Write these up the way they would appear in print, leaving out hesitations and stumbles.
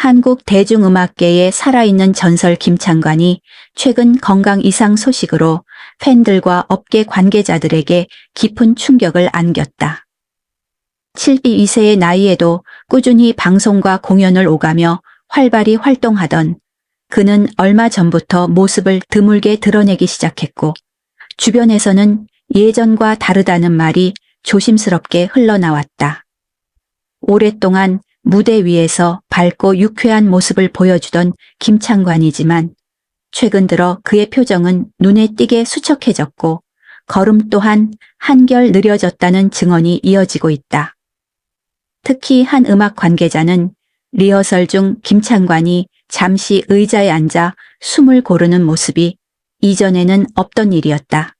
한국 대중음악계의 살아있는 전설 김창관이 최근 건강 이상 소식으로 팬들과 업계 관계자들에게 깊은 충격을 안겼다. 72세의 나이에도 꾸준히 방송과 공연을 오가며 활발히 활동하던 그는 얼마 전부터 모습을 드물게 드러내기 시작했고, 주변에서는 예전과 다르다는 말이 조심스럽게 흘러나왔다. 오랫동안 무대 위에서 밝고 유쾌한 모습을 보여주던 김창관이지만 최근 들어 그의 표정은 눈에 띄게 수척해졌고 걸음 또한 한결 느려졌다는 증언이 이어지고 있다. 특히 한 음악 관계자는 리허설 중 김창관이 잠시 의자에 앉아 숨을 고르는 모습이 이전에는 없던 일이었다.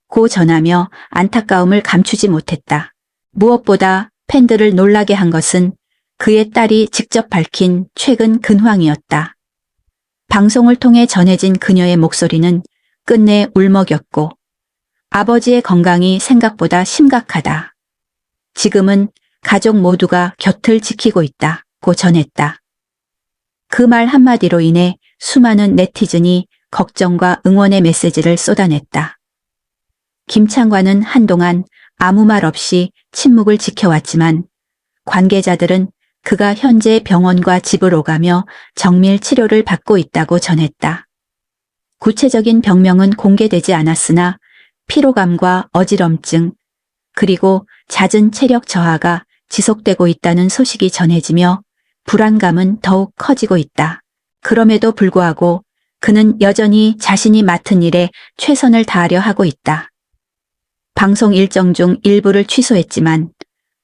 고 전하며 안타까움을 감추지 못했다. 무엇보다 팬들을 놀라게 한 것은 그의 딸이 직접 밝힌 최근 근황이었다. 방송을 통해 전해진 그녀의 목소리는 끝내 울먹였고, 아버지의 건강이 생각보다 심각하다. 지금은 가족 모두가 곁을 지키고 있다고 전했다. 그 말 한마디로 인해 수많은 네티즌이 걱정과 응원의 메시지를 쏟아냈다. 김창관은 한동안 아무 말 없이 침묵을 지켜왔지만 관계자들은 그가 현재 병원과 집을 오가며 정밀 치료를 받고 있다고 전했다. 구체적인 병명은 공개되지 않았으나 피로감과 어지럼증, 그리고 잦은 체력 저하가 지속되고 있다는 소식이 전해지며 불안감은 더욱 커지고 있다. 그럼에도 불구하고 그는 여전히 자신이 맡은 일에 최선을 다하려 하고 있다. 방송 일정 중 일부를 취소했지만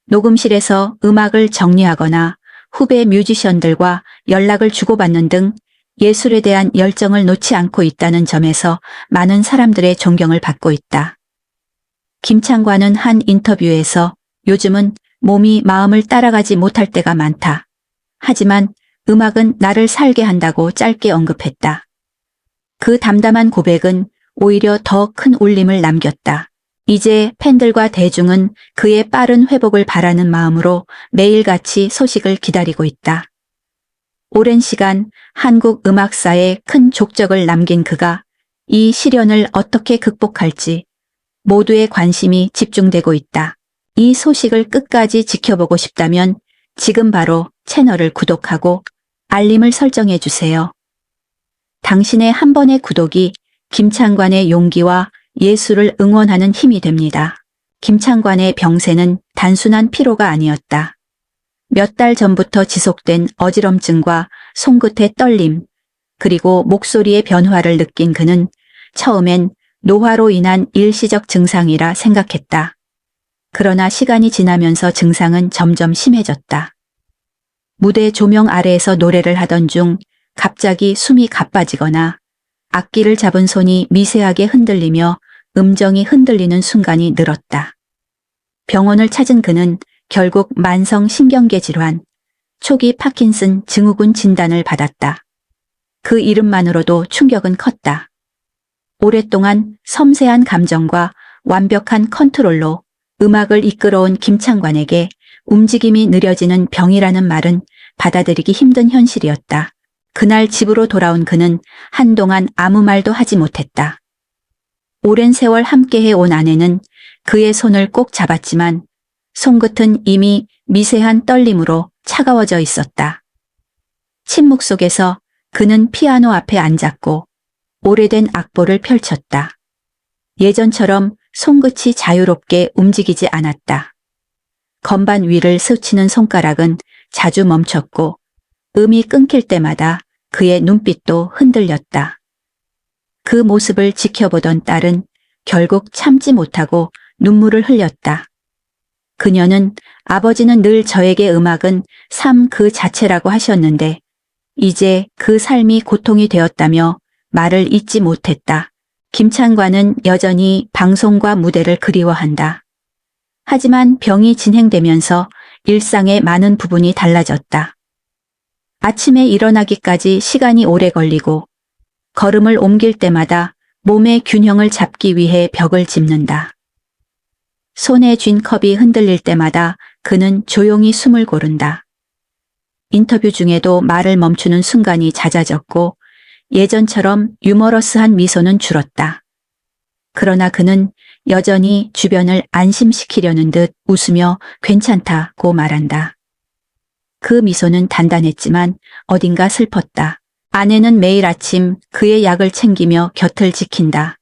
녹음실에서 음악을 정리하거나 후배 뮤지션들과 연락을 주고받는 등 예술에 대한 열정을 놓지 않고 있다는 점에서 많은 사람들의 존경을 받고 있다. 김창관은 한 인터뷰에서 요즘은 몸이 마음을 따라가지 못할 때가 많다. 하지만 음악은 나를 살게 한다고 짧게 언급했다. 그 담담한 고백은 오히려 더 큰 울림을 남겼다. 이제 팬들과 대중은 그의 빠른 회복을 바라는 마음으로 매일같이 소식을 기다리고 있다. 오랜 시간 한국 음악사에 큰 족적을 남긴 그가 이 시련을 어떻게 극복할지 모두의 관심이 집중되고 있다. 이 소식을 끝까지 지켜보고 싶다면 지금 바로 채널을 구독하고 알림을 설정해 주세요. 당신의 한 번의 구독이 김창관의 용기와 예술을 응원하는 힘이 됩니다. 김창관의 병세는 단순한 피로가 아니었다. 몇 달 전부터 지속된 어지럼증과 손끝의 떨림, 그리고 목소리의 변화를 느낀 그는 처음엔 노화로 인한 일시적 증상이라 생각했다. 그러나 시간이 지나면서 증상은 점점 심해졌다. 무대 조명 아래에서 노래를 하던 중 갑자기 숨이 가빠지거나 악기를 잡은 손이 미세하게 흔들리며 음정이 흔들리는 순간이 늘었다. 병원을 찾은 그는 결국 만성 신경계 질환, 초기 파킨슨 증후군 진단을 받았다. 그 이름만으로도 충격은 컸다. 오랫동안 섬세한 감정과 완벽한 컨트롤로 음악을 이끌어온 김창관에게 움직임이 느려지는 병이라는 말은 받아들이기 힘든 현실이었다. 그날 집으로 돌아온 그는 한동안 아무 말도 하지 못했다. 오랜 세월 함께해 온 아내는 그의 손을 꼭 잡았지만 손끝은 이미 미세한 떨림으로 차가워져 있었다. 침묵 속에서 그는 피아노 앞에 앉았고 오래된 악보를 펼쳤다. 예전처럼 손끝이 자유롭게 움직이지 않았다. 건반 위를 스치는 손가락은 자주 멈췄고 음이 끊길 때마다 그의 눈빛도 흔들렸다. 그 모습을 지켜보던 딸은 결국 참지 못하고 눈물을 흘렸다. 그녀는 아버지는 늘 저에게 음악은 삶 그 자체라고 하셨는데 이제 그 삶이 고통이 되었다며 말을 잇지 못했다. 김창관은 여전히 방송과 무대를 그리워한다. 하지만 병이 진행되면서 일상의 많은 부분이 달라졌다. 아침에 일어나기까지 시간이 오래 걸리고 걸음을 옮길 때마다 몸의 균형을 잡기 위해 벽을 짚는다. 손에 쥔 컵이 흔들릴 때마다 그는 조용히 숨을 고른다. 인터뷰 중에도 말을 멈추는 순간이 잦아졌고 예전처럼 유머러스한 미소는 줄었다. 그러나 그는 여전히 주변을 안심시키려는 듯 웃으며 괜찮다고 말한다. 그 미소는 단단했지만 어딘가 슬펐다. 아내는 매일 아침 그의 약을 챙기며 곁을 지킨다.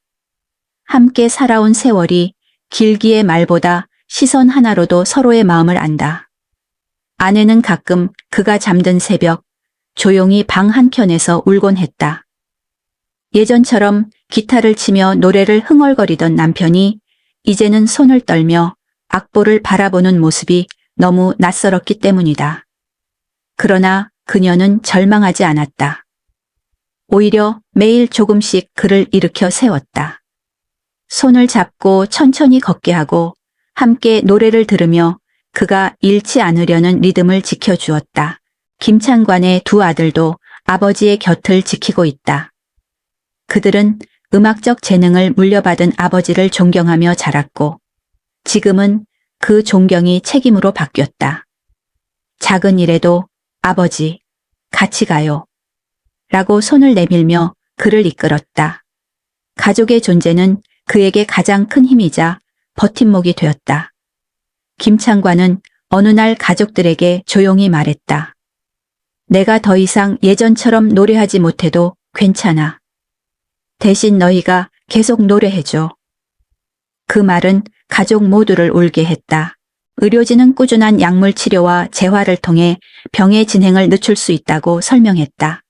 함께 살아온 세월이 길기의 말보다 시선 하나로도 서로의 마음을 안다. 아내는 가끔 그가 잠든 새벽 조용히 방 한켠에서 울곤 했다. 예전처럼 기타를 치며 노래를 흥얼거리던 남편이 이제는 손을 떨며 악보를 바라보는 모습이 너무 낯설었기 때문이다. 그러나 그녀는 절망하지 않았다. 오히려 매일 조금씩 그를 일으켜 세웠다. 손을 잡고 천천히 걷게 하고 함께 노래를 들으며 그가 잃지 않으려는 리듬을 지켜주었다. 김창관의 두 아들도 아버지의 곁을 지키고 있다. 그들은 음악적 재능을 물려받은 아버지를 존경하며 자랐고 지금은 그 존경이 책임으로 바뀌었다. 작은 일에도 아버지, 같이 가요. 라고 손을 내밀며 그를 이끌었다. 가족의 존재는 그에게 가장 큰 힘이자 버팀목이 되었다. 김창관은 어느 날 가족들에게 조용히 말했다. 내가 더 이상 예전처럼 노래하지 못해도 괜찮아. 대신 너희가 계속 노래해줘. 그 말은 가족 모두를 울게 했다. 의료진은 꾸준한 약물 치료와 재활을 통해 병의 진행을 늦출 수 있다고 설명했다.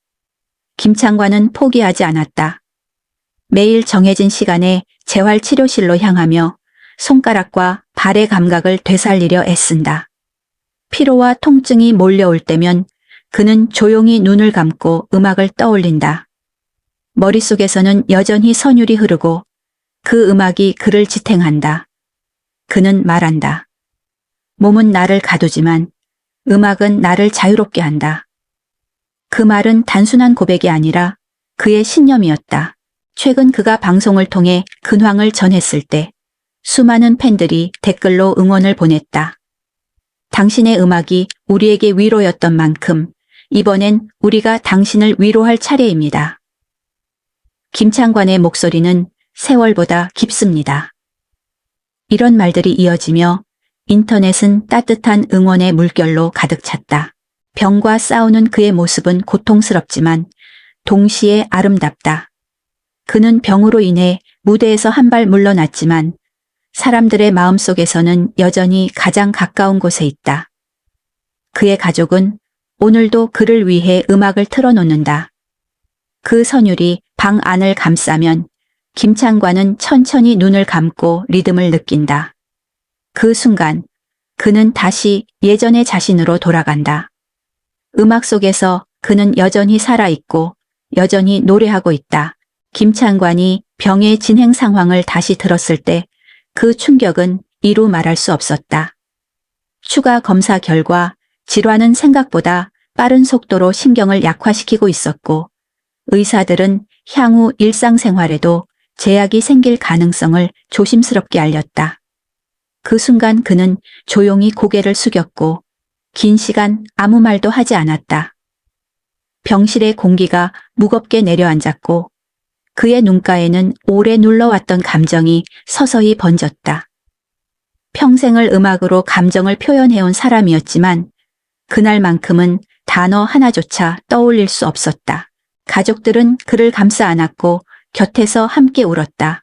김창관은 포기하지 않았다. 매일 정해진 시간에 재활치료실로 향하며 손가락과 발의 감각을 되살리려 애쓴다. 피로와 통증이 몰려올 때면 그는 조용히 눈을 감고 음악을 떠올린다. 머릿속에서는 여전히 선율이 흐르고 그 음악이 그를 지탱한다. 그는 말한다. 몸은 나를 가두지만 음악은 나를 자유롭게 한다. 그 말은 단순한 고백이 아니라 그의 신념이었다. 최근 그가 방송을 통해 근황을 전했을 때 수많은 팬들이 댓글로 응원을 보냈다. 당신의 음악이 우리에게 위로였던 만큼 이번엔 우리가 당신을 위로할 차례입니다. 김창관의 목소리는 세월보다 깊습니다. 이런 말들이 이어지며 인터넷은 따뜻한 응원의 물결로 가득 찼다. 병과 싸우는 그의 모습은 고통스럽지만 동시에 아름답다. 그는 병으로 인해 무대에서 한 발 물러났지만 사람들의 마음속에서는 여전히 가장 가까운 곳에 있다. 그의 가족은 오늘도 그를 위해 음악을 틀어놓는다. 그 선율이 방 안을 감싸면 김창관은 천천히 눈을 감고 리듬을 느낀다. 그 순간 그는 다시 예전의 자신으로 돌아간다. 음악 속에서 그는 여전히 살아있고 여전히 노래하고 있다. 김창관이 병의 진행 상황을 다시 들었을 때 그 충격은 이루 말할 수 없었다. 추가 검사 결과 질환은 생각보다 빠른 속도로 신경을 약화시키고 있었고 의사들은 향후 일상생활에도 제약이 생길 가능성을 조심스럽게 알렸다. 그 순간 그는 조용히 고개를 숙였고 긴 시간 아무 말도 하지 않았다. 병실의 공기가 무겁게 내려앉았고 그의 눈가에는 오래 눌러왔던 감정이 서서히 번졌다. 평생을 음악으로 감정을 표현해온 사람이었지만 그날만큼은 단어 하나조차 떠올릴 수 없었다. 가족들은 그를 감싸 안았고 곁에서 함께 울었다.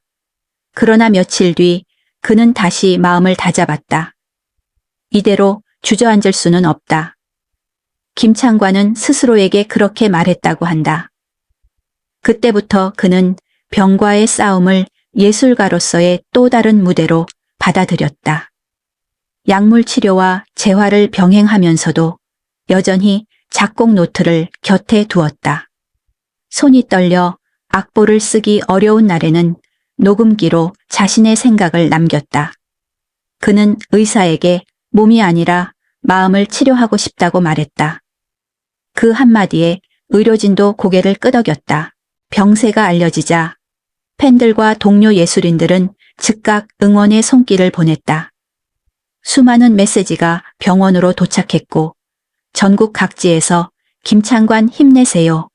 그러나 며칠 뒤 그는 다시 마음을 다잡았다. 이대로 주저앉을 수는 없다. 김창관은 스스로에게 그렇게 말했다고 한다. 그때부터 그는 병과의 싸움을 예술가로서의 또 다른 무대로 받아들였다. 약물 치료와 재활을 병행하면서도 여전히 작곡 노트를 곁에 두었다. 손이 떨려 악보를 쓰기 어려운 날에는 녹음기로 자신의 생각을 남겼다. 그는 의사에게 몸이 아니라 마음을 치료하고 싶다고 말했다. 그 한마디에 의료진도 고개를 끄덕였다. 병세가 알려지자 팬들과 동료 예술인들은 즉각 응원의 손길을 보냈다. 수많은 메시지가 병원으로 도착했고 전국 각지에서 김창관 힘내세요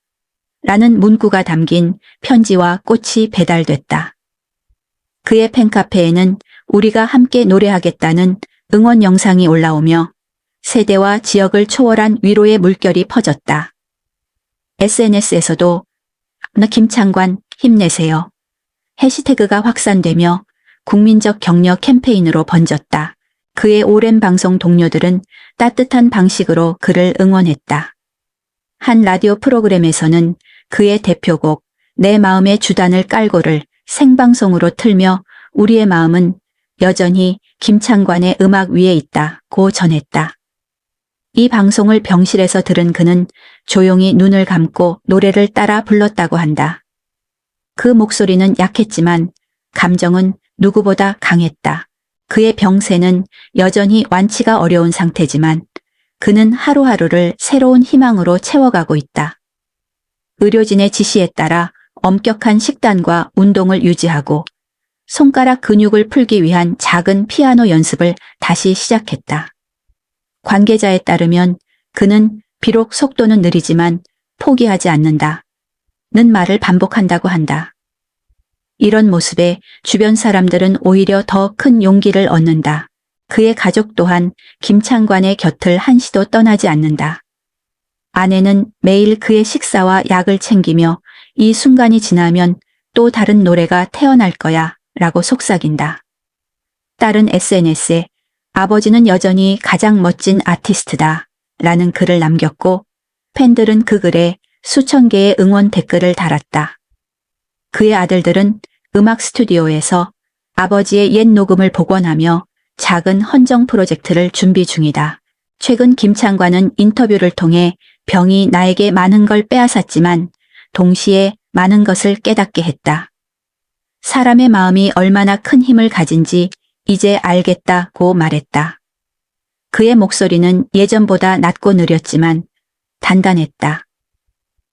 라는 문구가 담긴 편지와 꽃이 배달됐다. 그의 팬카페에는 우리가 함께 노래하겠다는 응원 영상이 올라오며 세대와 지역을 초월한 위로의 물결이 퍼졌다. SNS에서도 김창관 힘내세요 해시태그가 확산되며 국민적 격려 캠페인으로 번졌다. 그의 오랜 방송 동료들은 따뜻한 방식으로 그를 응원했다. 한 라디오 프로그램에서는 그의 대표곡 내 마음의 주단을 깔고를 생방송으로 틀며 우리의 마음은 여전히 김창관의 음악 위에 있다고 전했다. 이 방송을 병실에서 들은 그는 조용히 눈을 감고 노래를 따라 불렀다고 한다. 그 목소리는 약했지만 감정은 누구보다 강했다. 그의 병세는 여전히 완치가 어려운 상태지만 그는 하루하루를 새로운 희망으로 채워가고 있다. 의료진의 지시에 따라 엄격한 식단과 운동을 유지하고 손가락 근육을 풀기 위한 작은 피아노 연습을 다시 시작했다. 관계자에 따르면 그는 비록 속도는 느리지만 포기하지 않는다. 는 말을 반복한다고 한다. 이런 모습에 주변 사람들은 오히려 더 큰 용기를 얻는다. 그의 가족 또한 김창관의 곁을 한시도 떠나지 않는다. 아내는 매일 그의 식사와 약을 챙기며 이 순간이 지나면 또 다른 노래가 태어날 거야 라고 속삭인다. 딸은 SNS에 아버지는 여전히 가장 멋진 아티스트다 라는 글을 남겼고 팬들은 그 글에 수천 개의 응원 댓글을 달았다. 그의 아들들은 음악 스튜디오에서 아버지의 옛 녹음을 복원하며 작은 헌정 프로젝트를 준비 중이다. 최근 김창관은 인터뷰를 통해 병이 나에게 많은 걸 빼앗았지만 동시에 많은 것을 깨닫게 했다. 사람의 마음이 얼마나 큰 힘을 가진지 이제 알겠다고 말했다. 그의 목소리는 예전보다 낮고 느렸지만 단단했다.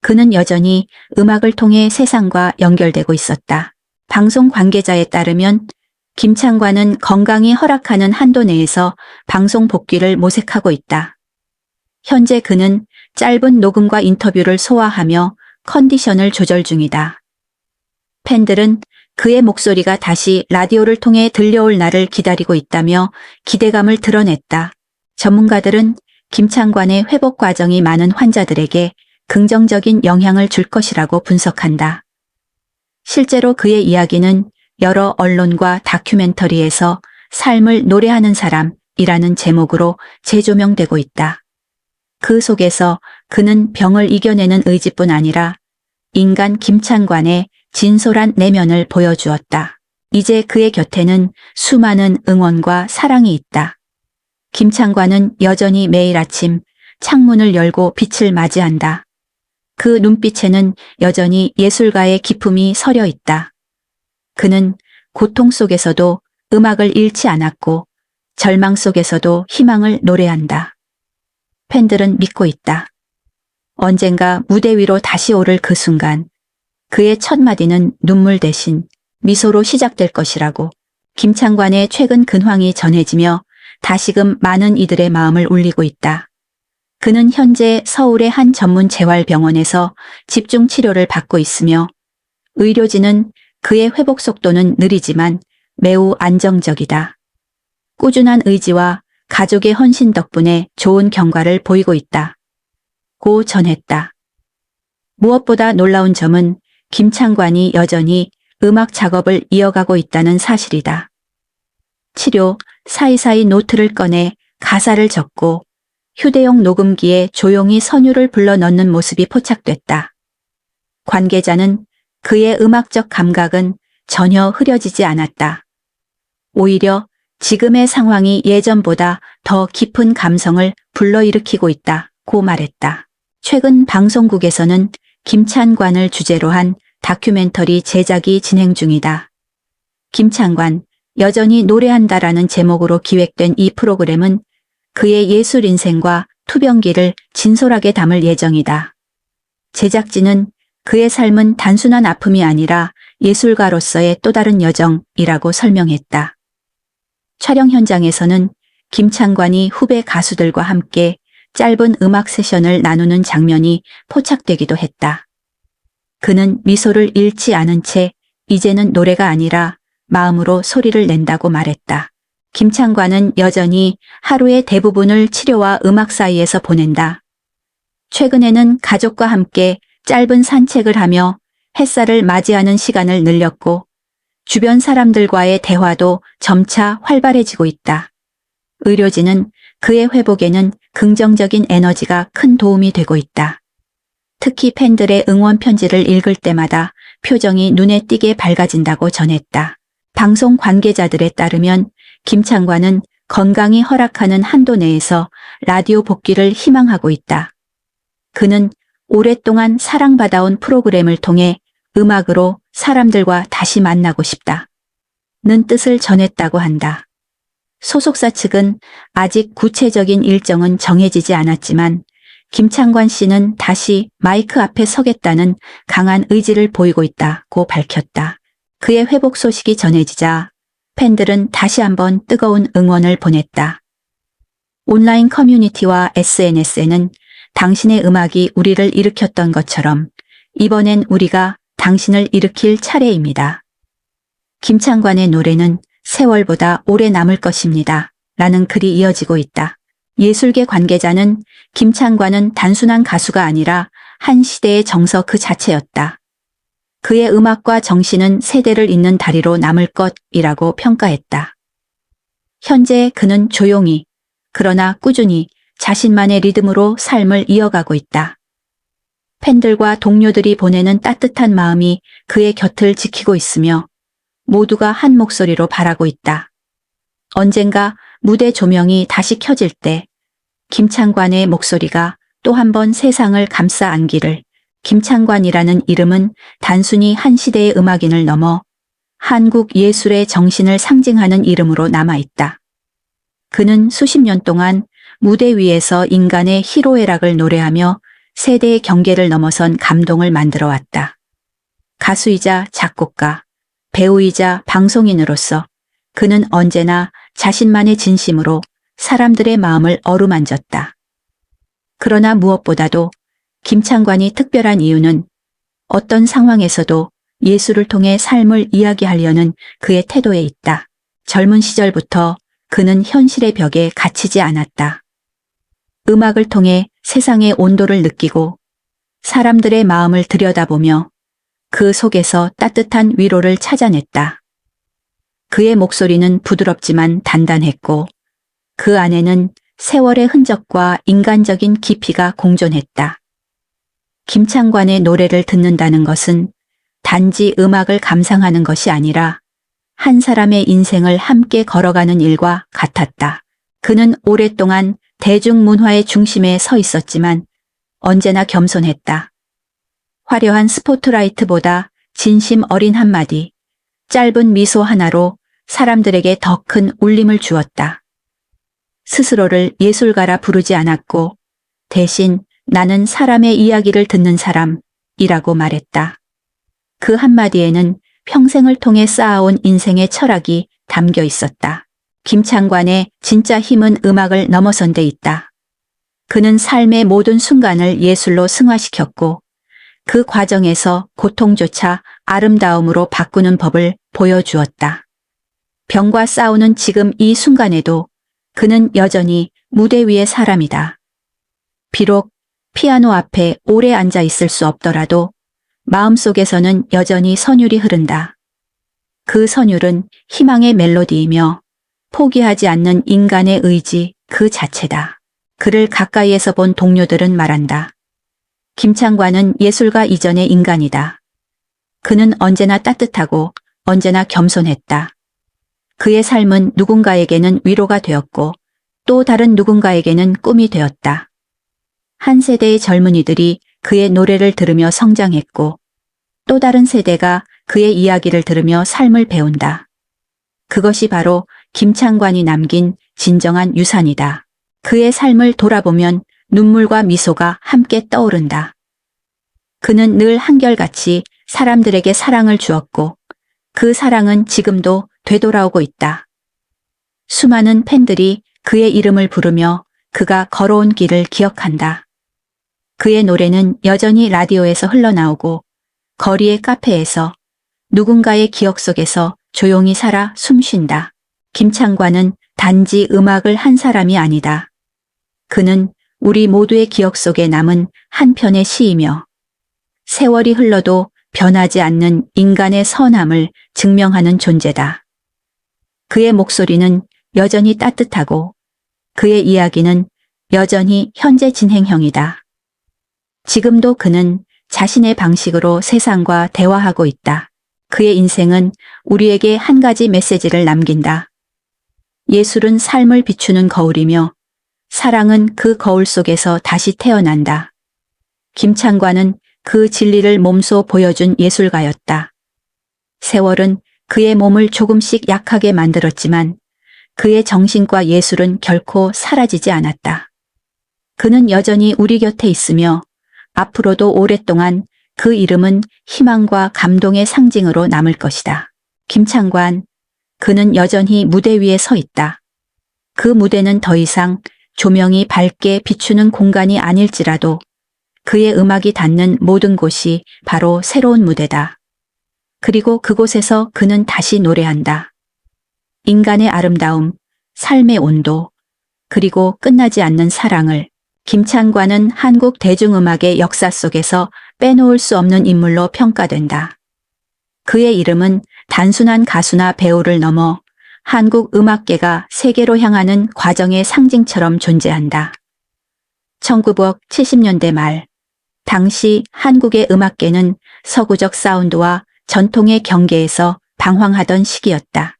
그는 여전히 음악을 통해 세상과 연결되고 있었다. 방송 관계자에 따르면 김창관은 건강이 허락하는 한도 내에서 방송 복귀를 모색하고 있다. 현재 그는 짧은 녹음과 인터뷰를 소화하며 컨디션을 조절 중이다. 팬들은 그의 목소리가 다시 라디오를 통해 들려올 날을 기다리고 있다며 기대감을 드러냈다. 전문가들은 김창관의 회복 과정이 많은 환자들에게 긍정적인 영향을 줄 것이라고 분석한다. 실제로 그의 이야기는 여러 언론과 다큐멘터리에서 삶을 노래하는 사람이라는 제목으로 재조명되고 있다. 그 속에서 그는 병을 이겨내는 의지뿐 아니라 인간 김창관의 진솔한 내면을 보여주었다. 이제 그의 곁에는 수많은 응원과 사랑이 있다. 김창관은 여전히 매일 아침 창문을 열고 빛을 맞이한다. 그 눈빛에는 여전히 예술가의 기품이 서려 있다. 그는 고통 속에서도 음악을 잃지 않았고 절망 속에서도 희망을 노래한다. 팬들은 믿고 있다. 언젠가 무대 위로 다시 오를 그 순간 그의 첫 마디는 눈물 대신 미소로 시작될 것이라고. 김창관의 최근 근황이 전해지며 다시금 많은 이들의 마음을 울리고 있다. 그는 현재 서울의 한 전문 재활병원에서 집중 치료를 받고 있으며 의료진은 그의 회복 속도는 느리지만 매우 안정적이다. 꾸준한 의지와 가족의 헌신 덕분에 좋은 경과를 보이고 있다. 고 전했다. 무엇보다 놀라운 점은 김창관이 여전히 음악 작업을 이어가고 있다는 사실이다. 치료, 사이사이 노트를 꺼내 가사를 적고 휴대용 녹음기에 조용히 선율을 불러 넣는 모습이 포착됐다. 관계자는 그의 음악적 감각은 전혀 흐려지지 않았다. 오히려 지금의 상황이 예전보다 더 깊은 감성을 불러일으키고 있다고 말했다. 최근 방송국에서는 김창관을 주제로 한 다큐멘터리 제작이 진행 중이다. 김창관, 여전히 노래한다라는 제목으로 기획된 이 프로그램은 그의 예술 인생과 투병기를 진솔하게 담을 예정이다. 제작진은 그의 삶은 단순한 아픔이 아니라 예술가로서의 또 다른 여정이라고 설명했다. 촬영 현장에서는 김창관이 후배 가수들과 함께 짧은 음악 세션을 나누는 장면이 포착되기도 했다. 그는 미소를 잃지 않은 채 이제는 노래가 아니라 마음으로 소리를 낸다고 말했다. 김창관은 여전히 하루의 대부분을 치료와 음악 사이에서 보낸다. 최근에는 가족과 함께 짧은 산책을 하며 햇살을 맞이하는 시간을 늘렸고 주변 사람들과의 대화도 점차 활발해지고 있다. 의료진은 그의 회복에는 긍정적인 에너지가 큰 도움이 되고 있다. 특히 팬들의 응원 편지를 읽을 때마다 표정이 눈에 띄게 밝아진다고 전했다. 방송 관계자들에 따르면 김창관은 건강이 허락하는 한도 내에서 라디오 복귀를 희망하고 있다. 그는 오랫동안 사랑받아온 프로그램을 통해 음악으로 사람들과 다시 만나고 싶다. 는 뜻을 전했다고 한다. 소속사 측은 아직 구체적인 일정은 정해지지 않았지만 김창관 씨는 다시 마이크 앞에 서겠다는 강한 의지를 보이고 있다고 밝혔다. 그의 회복 소식이 전해지자 팬들은 다시 한번 뜨거운 응원을 보냈다. 온라인 커뮤니티와 SNS에는 당신의 음악이 우리를 일으켰던 것처럼 이번엔 우리가 당신을 일으킬 차례입니다. 김창관의 노래는 세월보다 오래 남을 것입니다. 라는 글이 이어지고 있다. 예술계 관계자는 김창관은 단순한 가수가 아니라 한 시대의 정서 그 자체였다. 그의 음악과 정신은 세대를 잇는 다리로 남을 것이라고 평가했다. 현재 그는 조용히, 그러나 꾸준히 자신만의 리듬으로 삶을 이어가고 있다. 팬들과 동료들이 보내는 따뜻한 마음이 그의 곁을 지키고 있으며 모두가 한 목소리로 바라고 있다. 언젠가 무대 조명이 다시 켜질 때 김창관의 목소리가 또 한 번 세상을 감싸 안기를. 김창관이라는 이름은 단순히 한 시대의 음악인을 넘어 한국 예술의 정신을 상징하는 이름으로 남아있다. 그는 수십 년 동안 무대 위에서 인간의 희로애락을 노래하며 세대의 경계를 넘어선 감동을 만들어왔다. 가수이자 작곡가, 배우이자 방송인으로서 그는 언제나 자신만의 진심으로 사람들의 마음을 어루만졌다. 그러나 무엇보다도 김창관이 특별한 이유는 어떤 상황에서도 예술을 통해 삶을 이야기하려는 그의 태도에 있다. 젊은 시절부터 그는 현실의 벽에 갇히지 않았다. 음악을 통해 세상의 온도를 느끼고 사람들의 마음을 들여다보며 그 속에서 따뜻한 위로를 찾아냈다. 그의 목소리는 부드럽지만 단단했고 그 안에는 세월의 흔적과 인간적인 깊이가 공존했다. 김창관의 노래를 듣는다는 것은 단지 음악을 감상하는 것이 아니라 한 사람의 인생을 함께 걸어가는 일과 같았다. 그는 오랫동안 대중문화의 중심에 서 있었지만 언제나 겸손했다. 화려한 스포트라이트보다 진심 어린 한마디, 짧은 미소 하나로 사람들에게 더 큰 울림을 주었다. 스스로를 예술가라 부르지 않았고 대신 나는 사람의 이야기를 듣는 사람이라고 말했다. 그 한마디에는 평생을 통해 쌓아온 인생의 철학이 담겨 있었다. 김창관의 진짜 힘은 음악을 넘어선 데 있다. 그는 삶의 모든 순간을 예술로 승화시켰고 그 과정에서 고통조차 아름다움으로 바꾸는 법을 보여주었다. 병과 싸우는 지금 이 순간에도 그는 여전히 무대 위의 사람이다. 비록 피아노 앞에 오래 앉아 있을 수 없더라도 마음속에서는 여전히 선율이 흐른다. 그 선율은 희망의 멜로디이며 포기하지 않는 인간의 의지 그 자체다. 그를 가까이에서 본 동료들은 말한다. 김창관은 예술가 이전의 인간이다. 그는 언제나 따뜻하고 언제나 겸손했다. 그의 삶은 누군가에게는 위로가 되었고 또 다른 누군가에게는 꿈이 되었다. 한 세대의 젊은이들이 그의 노래를 들으며 성장했고 또 다른 세대가 그의 이야기를 들으며 삶을 배운다. 그것이 바로 김창관이 남긴 진정한 유산이다. 그의 삶을 돌아보면 눈물과 미소가 함께 떠오른다. 그는 늘 한결같이 사람들에게 사랑을 주었고 그 사랑은 지금도 되돌아오고 있다. 수많은 팬들이 그의 이름을 부르며 그가 걸어온 길을 기억한다. 그의 노래는 여전히 라디오에서 흘러나오고 거리의 카페에서 누군가의 기억 속에서 조용히 살아 숨쉰다. 김창관은 단지 음악을 한 사람이 아니다. 그는 우리 모두의 기억 속에 남은 한 편의 시이며 세월이 흘러도 변하지 않는 인간의 선함을 증명하는 존재다. 그의 목소리는 여전히 따뜻하고 그의 이야기는 여전히 현재 진행형이다. 지금도 그는 자신의 방식으로 세상과 대화하고 있다. 그의 인생은 우리에게 한 가지 메시지를 남긴다. 예술은 삶을 비추는 거울이며 사랑은 그 거울 속에서 다시 태어난다. 김창관은 그 진리를 몸소 보여준 예술가였다. 세월은 그의 몸을 조금씩 약하게 만들었지만 그의 정신과 예술은 결코 사라지지 않았다. 그는 여전히 우리 곁에 있으며 앞으로도 오랫동안 그 이름은 희망과 감동의 상징으로 남을 것이다. 김창관, 그는 여전히 무대 위에 서 있다. 그 무대는 더 이상 조명이 밝게 비추는 공간이 아닐지라도 그의 음악이 닿는 모든 곳이 바로 새로운 무대다. 그리고 그곳에서 그는 다시 노래한다. 인간의 아름다움, 삶의 온도, 그리고 끝나지 않는 사랑을. 김창관은 한국 대중음악의 역사 속에서 빼놓을 수 없는 인물로 평가된다. 그의 이름은 단순한 가수나 배우를 넘어 한국 음악계가 세계로 향하는 과정의 상징처럼 존재한다. 1970년대 말, 당시 한국의 음악계는 서구적 사운드와 전통의 경계에서 방황하던 시기였다.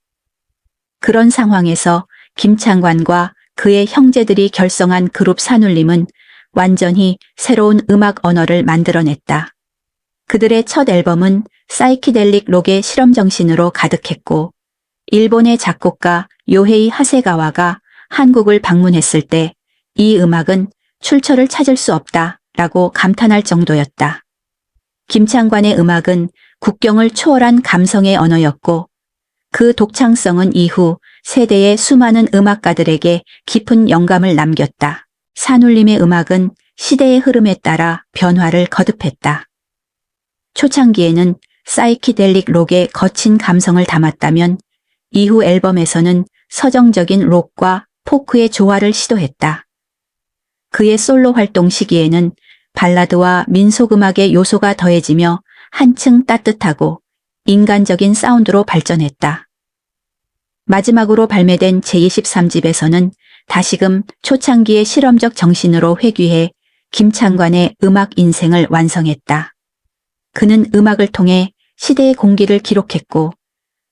그런 상황에서 김창관과 그의 형제들이 결성한 그룹 산울림은 완전히 새로운 음악 언어를 만들어냈다. 그들의 첫 앨범은 사이키델릭 록의 실험 정신으로 가득했고 일본의 작곡가 요헤이 하세가와가 한국을 방문했을 때 이 음악은 출처를 찾을 수 없다 라고 감탄할 정도였다. 김창관의 음악은 국경을 초월한 감성의 언어였고 그 독창성은 이후 세대의 수많은 음악가들에게 깊은 영감을 남겼다. 산울림의 음악은 시대의 흐름에 따라 변화를 거듭했다. 초창기에는 사이키델릭 록의 거친 감성을 담았다면 이후 앨범에서는 서정적인 록과 포크의 조화를 시도했다. 그의 솔로 활동 시기에는 발라드와 민속음악의 요소가 더해지며 한층 따뜻하고 인간적인 사운드로 발전했다. 마지막으로 발매된 제23집에서는 다시금 초창기의 실험적 정신으로 회귀해 김창관의 음악 인생을 완성했다. 그는 음악을 통해 시대의 공기를 기록했고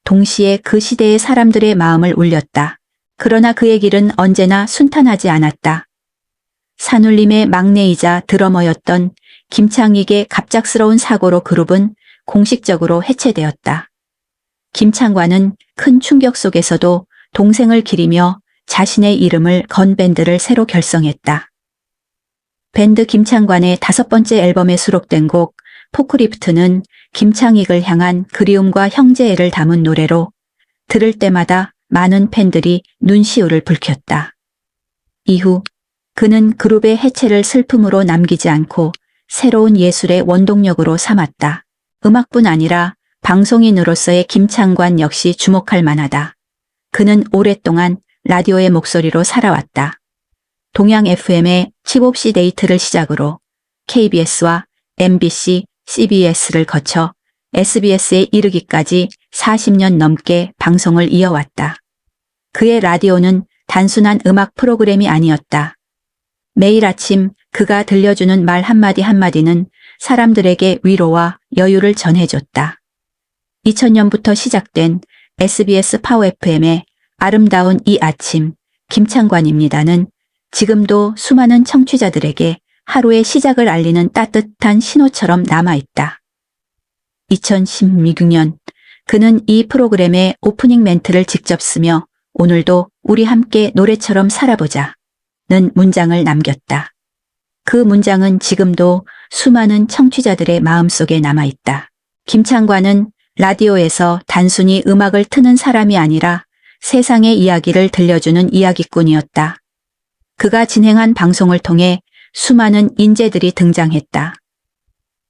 동시에 그 시대의 사람들의 마음을 울렸다. 그러나 그의 길은 언제나 순탄하지 않았다. 산울림의 막내이자 드러머였던 김창익의 갑작스러운 사고로 그룹은 공식적으로 해체되었다. 김창관은 큰 충격 속에서도 동생을 기리며 자신의 이름을 건 밴드를 새로 결성했다. 밴드 김창관의 5번째 앨범에 수록된 곡 포크리프트는 김창익을 향한 그리움과 형제애를 담은 노래로 들을 때마다 많은 팬들이 눈시울을 붉혔다. 이후 그는 그룹의 해체를 슬픔으로 남기지 않고 새로운 예술의 원동력으로 삼았다. 음악뿐 아니라 방송인으로서의 김창관 역시 주목할 만하다. 그는 오랫동안 라디오의 목소리로 살아왔다. 동양 FM의 칩옵시 데이트를 시작으로 KBS와 MBC, CBS를 거쳐 SBS에 이르기까지 40년 넘게 방송을 이어왔다. 그의 라디오는 단순한 음악 프로그램이 아니었다. 매일 아침 그가 들려주는 말 한마디 한마디는 사람들에게 위로와 여유를 전해줬다. 2000년부터 시작된 SBS 파워 FM의 아름다운 이 아침, 김창관입니다는 지금도 수많은 청취자들에게 하루의 시작을 알리는 따뜻한 신호처럼 남아있다. 2016년 그는 이 프로그램의 오프닝 멘트를 직접 쓰며 오늘도 우리 함께 노래처럼 살아보자 는 문장을 남겼다. 그 문장은 지금도 수많은 청취자들의 마음속에 남아있다. 김창관은 라디오에서 단순히 음악을 트는 사람이 아니라 세상의 이야기를 들려주는 이야기꾼이었다. 그가 진행한 방송을 통해 수많은 인재들이 등장했다.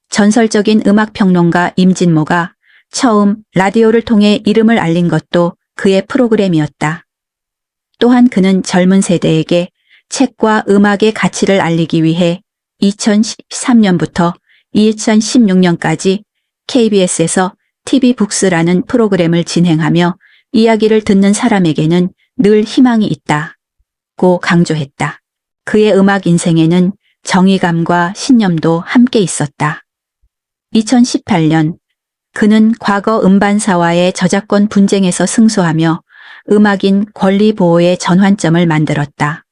전설적인 음악평론가 임진모가 처음 라디오를 통해 이름을 알린 것도 그의 프로그램이었다. 또한 그는 젊은 세대에게 책과 음악의 가치를 알리기 위해 2013년부터 2016년까지 KBS에서 TV북스라는 프로그램을 진행하며 이야기를 듣는 사람에게는 늘 희망이 있다고 강조했다. 그의 음악 인생에는 정의감과 신념도 함께 있었다. 2018년 그는 과거 음반사와의 저작권 분쟁에서 승소하며 음악인 권리 보호의 전환점을 만들었다.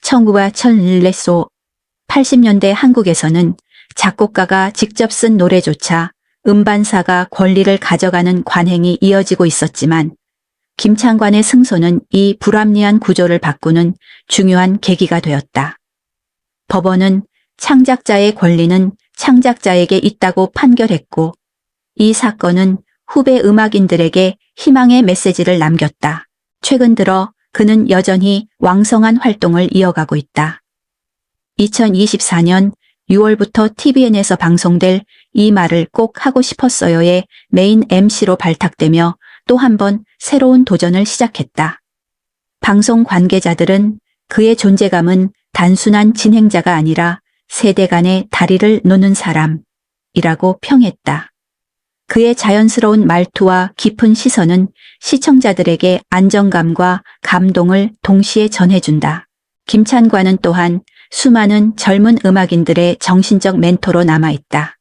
1911소 80년대 한국에서는 작곡가가 직접 쓴 노래조차 음반사가 권리를 가져가는 관행이 이어지고 있었지만 김창관의 승소는 이 불합리한 구조를 바꾸는 중요한 계기가 되었다. 법원은 창작자의 권리는 창작자에게 있다고 판결했고 이 사건은 후배 음악인들에게 희망의 메시지를 남겼다. 최근 들어 그는 여전히 왕성한 활동을 이어가고 있다. 2024년 6월부터 TVN에서 방송될 이 말을 꼭 하고 싶었어요의 메인 MC로 발탁되며 또 한 번 새로운 도전을 시작했다. 방송 관계자들은 그의 존재감은 단순한 진행자가 아니라 세대 간의 다리를 노는 사람이라고 평했다. 그의 자연스러운 말투와 깊은 시선은 시청자들에게 안정감과 감동을 동시에 전해준다. 김찬관은 또한 수많은 젊은 음악인들의 정신적 멘토로 남아있다.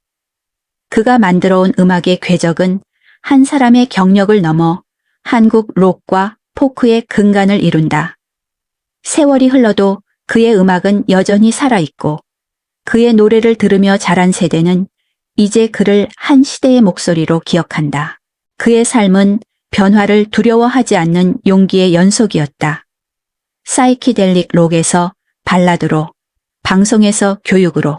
그가 만들어온 음악의 궤적은 한 사람의 경력을 넘어 한국 록과 포크의 근간을 이룬다. 세월이 흘러도 그의 음악은 여전히 살아있고 그의 노래를 들으며 자란 세대는 이제 그를 한 시대의 목소리로 기억한다. 그의 삶은 변화를 두려워하지 않는 용기의 연속이었다. 사이키델릭 록에서 발라드로, 방송에서 교육으로,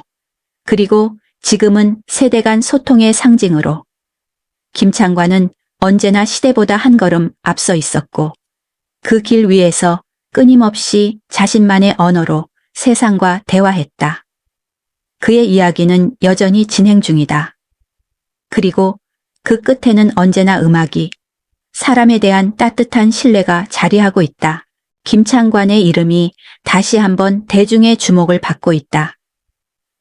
그리고 지금은 세대 간 소통의 상징으로. 김창관은 언제나 시대보다 한 걸음 앞서 있었고 그 길 위에서 끊임없이 자신만의 언어로 세상과 대화했다. 그의 이야기는 여전히 진행 중이다. 그리고 그 끝에는 언제나 음악이, 사람에 대한 따뜻한 신뢰가 자리하고 있다. 김창관의 이름이 다시 한번 대중의 주목을 받고 있다.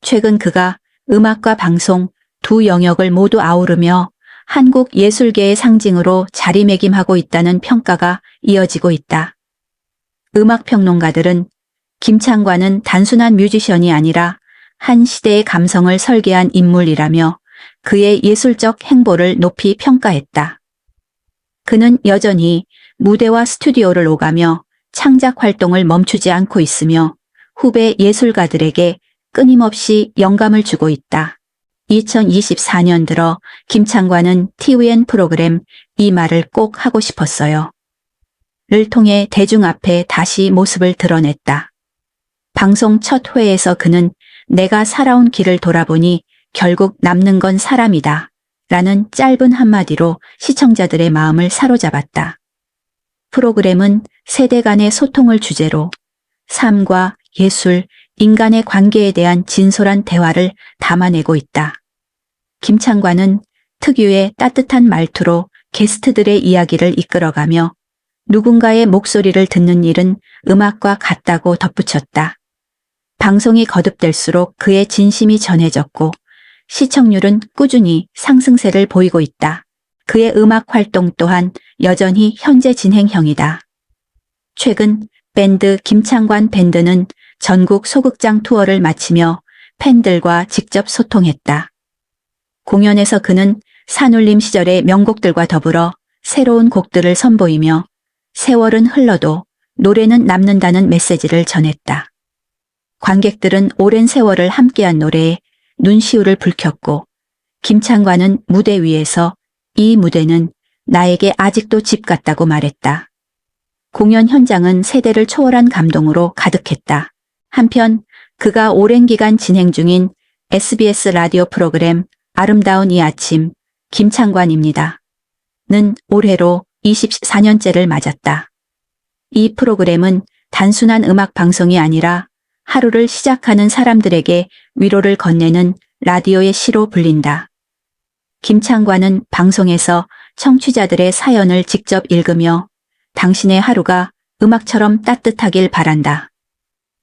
최근 그가 음악과 방송 두 영역을 모두 아우르며 한국 예술계의 상징으로 자리매김하고 있다는 평가가 이어지고 있다. 음악평론가들은 김창관은 단순한 뮤지션이 아니라 한 시대의 감성을 설계한 인물이라며 그의 예술적 행보를 높이 평가했다. 그는 여전히 무대와 스튜디오를 오가며 창작 활동을 멈추지 않고 있으며 후배 예술가들에게 끊임없이 영감을 주고 있다. 2024년 들어 김창관은 TVN 프로그램 이 말을 꼭 하고 싶었어요. 를 통해 대중 앞에 다시 모습을 드러냈다. 방송 첫 회에서 그는 내가 살아온 길을 돌아보니 결국 남는 건 사람이다. 라는 짧은 한마디로 시청자들의 마음을 사로잡았다. 프로그램은 세대 간의 소통을 주제로 삶과 예술, 인간의 관계에 대한 진솔한 대화를 담아내고 있다. 김창관은 특유의 따뜻한 말투로 게스트들의 이야기를 이끌어가며 누군가의 목소리를 듣는 일은 음악과 같다고 덧붙였다. 방송이 거듭될수록 그의 진심이 전해졌고 시청률은 꾸준히 상승세를 보이고 있다. 그의 음악 활동 또한 여전히 현재 진행형이다. 최근 밴드 김창관 밴드는 전국 소극장 투어를 마치며 팬들과 직접 소통했다. 공연에서 그는 산울림 시절의 명곡들과 더불어 새로운 곡들을 선보이며 세월은 흘러도 노래는 남는다는 메시지를 전했다. 관객들은 오랜 세월을 함께한 노래에 눈시울을 붉혔고 김창관은 무대 위에서 이 무대는 나에게 아직도 집 같다고 말했다. 공연 현장은 세대를 초월한 감동으로 가득했다. 한편 그가 오랜 기간 진행 중인 SBS 라디오 프로그램 아름다운 이 아침 김창관입니다. 는 올해로 24년째를 맞았다. 이 프로그램은 단순한 음악 방송이 아니라 하루를 시작하는 사람들에게 위로를 건네는 라디오의 시로 불린다. 김창관은 방송에서 청취자들의 사연을 직접 읽으며 당신의 하루가 음악처럼 따뜻하길 바란다.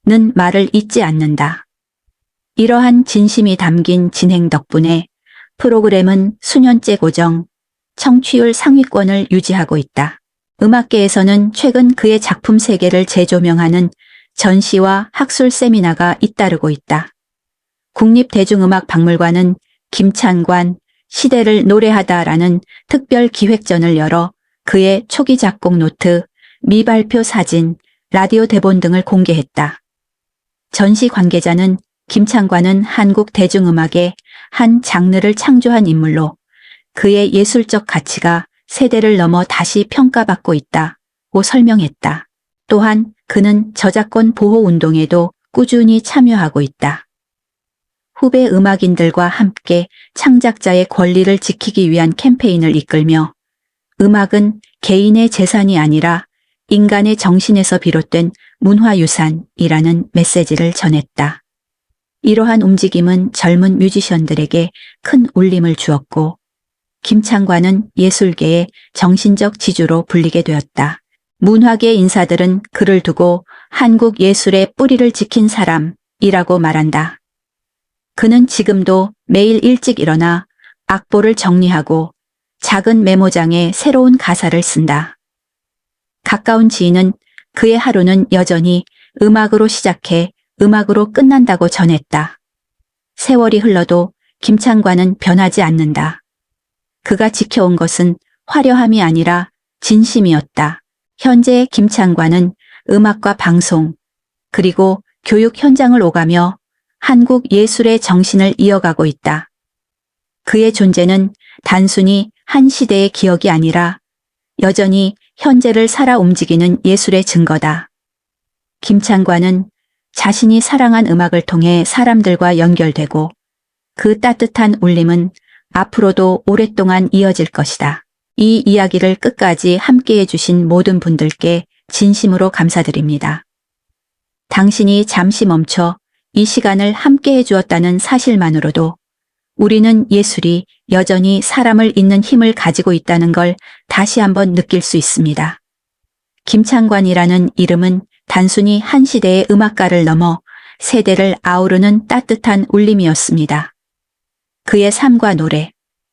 는 말을 잊지 않는다. 이러한 진심이 담긴 진행 덕분에 프로그램은 수년째 고정, 청취율 상위권을 유지하고 있다. 음악계에서는 최근 그의 작품 세계를 재조명하는 전시와 학술 세미나가 잇따르고 있다. 국립대중음악박물관은 김찬관, 시대를 노래하다라는 특별 기획전을 열어 그의 초기 작곡 노트, 미발표 사진, 라디오 대본 등을 공개했다. 전시 관계자는 김창관은 한국 대중음악의 한 장르를 창조한 인물로 그의 예술적 가치가 세대를 넘어 다시 평가받고 있다고 설명했다. 또한 그는 저작권 보호 운동에도 꾸준히 참여하고 있다. 후배 음악인들과 함께 창작자의 권리를 지키기 위한 캠페인을 이끌며 음악은 개인의 재산이 아니라 인간의 정신에서 비롯된 문화유산이라는 메시지를 전했다. 이러한 움직임은 젊은 뮤지션들에게 큰 울림을 주었고 김창관은 예술계의 정신적 지주로 불리게 되었다. 문화계 인사들은 그를 두고 한국 예술의 뿌리를 지킨 사람이라고 말한다. 그는 지금도 매일 일찍 일어나 악보를 정리하고 작은 메모장에 새로운 가사를 쓴다. 가까운 지인은 그의 하루는 여전히 음악으로 시작해 음악으로 끝난다고 전했다. 세월이 흘러도 김창관은 변하지 않는다. 그가 지켜온 것은 화려함이 아니라 진심이었다. 현재 김창관은 음악과 방송, 그리고 교육 현장을 오가며 한국 예술의 정신을 이어가고 있다. 그의 존재는 단순히 한 시대의 기억이 아니라 여전히 현재를 살아 움직이는 예술의 증거다. 김창관은 자신이 사랑한 음악을 통해 사람들과 연결되고 그 따뜻한 울림은 앞으로도 오랫동안 이어질 것이다. 이 이야기를 끝까지 함께해 주신 모든 분들께 진심으로 감사드립니다. 당신이 잠시 멈춰 이 시간을 함께해 주었다는 사실만으로도 우리는 예술이 여전히 사람을 잇는 힘을 가지고 있다는 걸 다시 한번 느낄 수 있습니다. 김창관이라는 이름은 단순히 한 시대의 음악가를 넘어 세대를 아우르는 따뜻한 울림이었습니다. 그의 삶과 노래,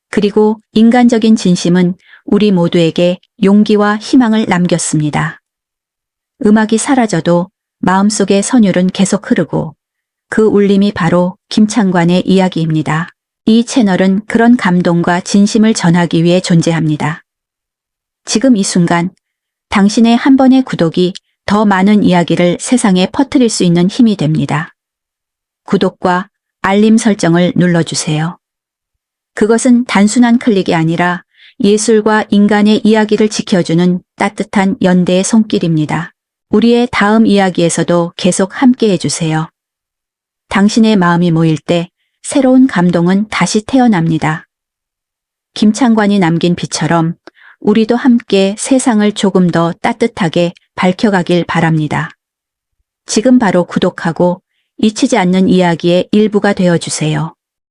그리고 인간적인 진심은 우리 모두에게 용기와 희망을 남겼습니다. 음악이 사라져도 마음속의 선율은 계속 흐르고 그 울림이 바로 김창관의 이야기입니다. 이 채널은 그런 감동과 진심을 전하기 위해 존재합니다. 지금 이 순간 당신의 한 번의 구독이 더 많은 이야기를 세상에 퍼뜨릴 수 있는 힘이 됩니다. 구독과 알림 설정을 눌러주세요. 그것은 단순한 클릭이 아니라 예술과 인간의 이야기를 지켜주는 따뜻한 연대의 손길입니다. 우리의 다음 이야기에서도 계속 함께 해주세요. 당신의 마음이 모일 때 새로운 감동은 다시 태어납니다. 김창관이 남긴 빛처럼 우리도 함께 세상을 조금 더 따뜻하게 밝혀가길 바랍니다. 지금 바로 구독하고 잊히지 않는 이야기의 일부가 되어주세요.